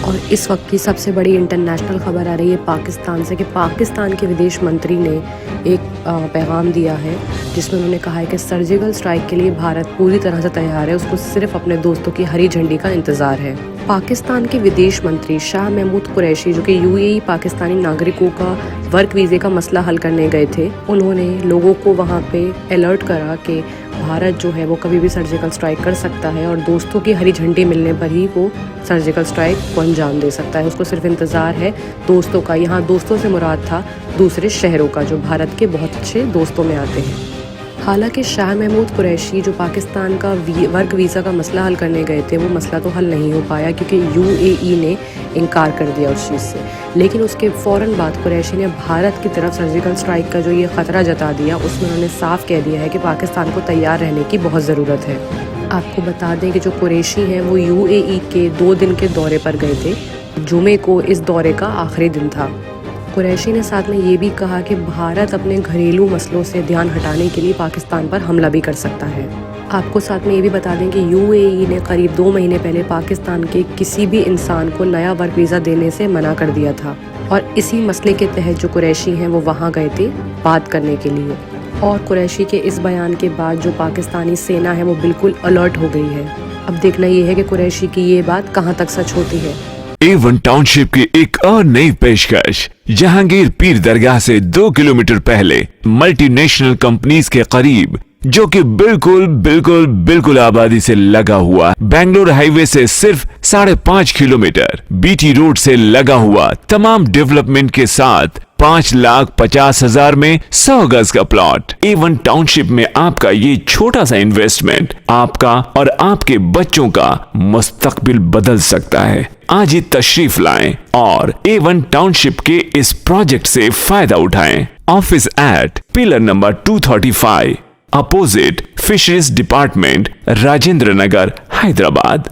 और इस वक्त की सबसे बड़ी इंटरनेशनल खबर आ रही है पाकिस्तान से कि पाकिस्तान के विदेश मंत्री ने एक पैगाम दिया है जिसमें उन्होंने कहा है कि सर्जिकल स्ट्राइक के लिए भारत पूरी तरह से तैयार है, उसको सिर्फ अपने दोस्तों की हरी झंडी का इंतज़ार है। पाकिस्तान के विदेश मंत्री शाह महमूद कुरैशी, जो कि UAE पाकिस्तानी नागरिकों का वर्क वीज़े का मसला हल करने गए थे, उन्होंने लोगों को वहाँ पे अलर्ट करा कि भारत जो है वो कभी भी सर्जिकल स्ट्राइक कर सकता है और दोस्तों की हरी झंडी मिलने पर ही वो सर्जिकल स्ट्राइक को अंजाम दे सकता है। उसको सिर्फ इंतज़ार है दोस्तों का। यहाँ दोस्तों से मुराद था दूसरे शहरों का जो भारत के बहुत अच्छे दोस्तों में आते हैं। हालांकि शाह महमूद कुरैशी जो पाकिस्तान का वर्क वीज़ा का मसला हल करने गए थे, वो मसला तो हल नहीं हो पाया क्योंकि UAE ने इनकार कर दिया उस चीज़ से। लेकिन उसके फ़ौरन बाद कुरैशी ने भारत की तरफ सर्जिकल स्ट्राइक का जो ये ख़तरा जता दिया, उसमें उन्होंने साफ कह दिया है कि पाकिस्तान को तैयार रहने की बहुत ज़रूरत है। आपको बता दें कि जो कुरैशी हैं वो UAE के 2 दिन के दौरे पर गए थे। जुमे को इस दौरे का आखिरी दिन था। कुरैशी ने साथ में ये भी कहा कि भारत अपने घरेलू मसलों से ध्यान हटाने के लिए पाकिस्तान पर हमला भी कर सकता है। आपको साथ में ये भी बता दें कि UAE ने करीब 2 महीने पहले पाकिस्तान के किसी भी इंसान को नया वर्क वीज़ा देने से मना कर दिया था और इसी मसले के तहत जो कुरैशी हैं वो वहाँ गए थे बात करने के लिए। और कुरैशी के इस बयान के बाद जो पाकिस्तानी सेना है वो बिल्कुल अलर्ट हो गई है। अब देखना ये है कि कुरैशी की ये बात कहाँ तक सच होती है। A1 टाउनशिप की एक और नई पेशकश। जहांगीर पीर दरगाह से 2 किलोमीटर पहले मल्टीनेशनल कंपनीज के करीब, जो कि बिल्कुल आबादी से लगा हुआ, बेंगलोर हाईवे से सिर्फ 5.5 किलोमीटर, BT रोड से लगा हुआ, तमाम डेवलपमेंट के साथ 5,50,000 में 100 गज का प्लॉट। A1 टाउनशिप में आपका ये छोटा सा इन्वेस्टमेंट आपका और आपके बच्चों का मुस्तकबिल बदल सकता है। आज ही तशरीफ लाएं और A1 टाउनशिप के इस प्रोजेक्ट से फायदा उठाएं। Office at pillar number 235 opposite fisheries department, Rajendra Nagar, Hyderabad.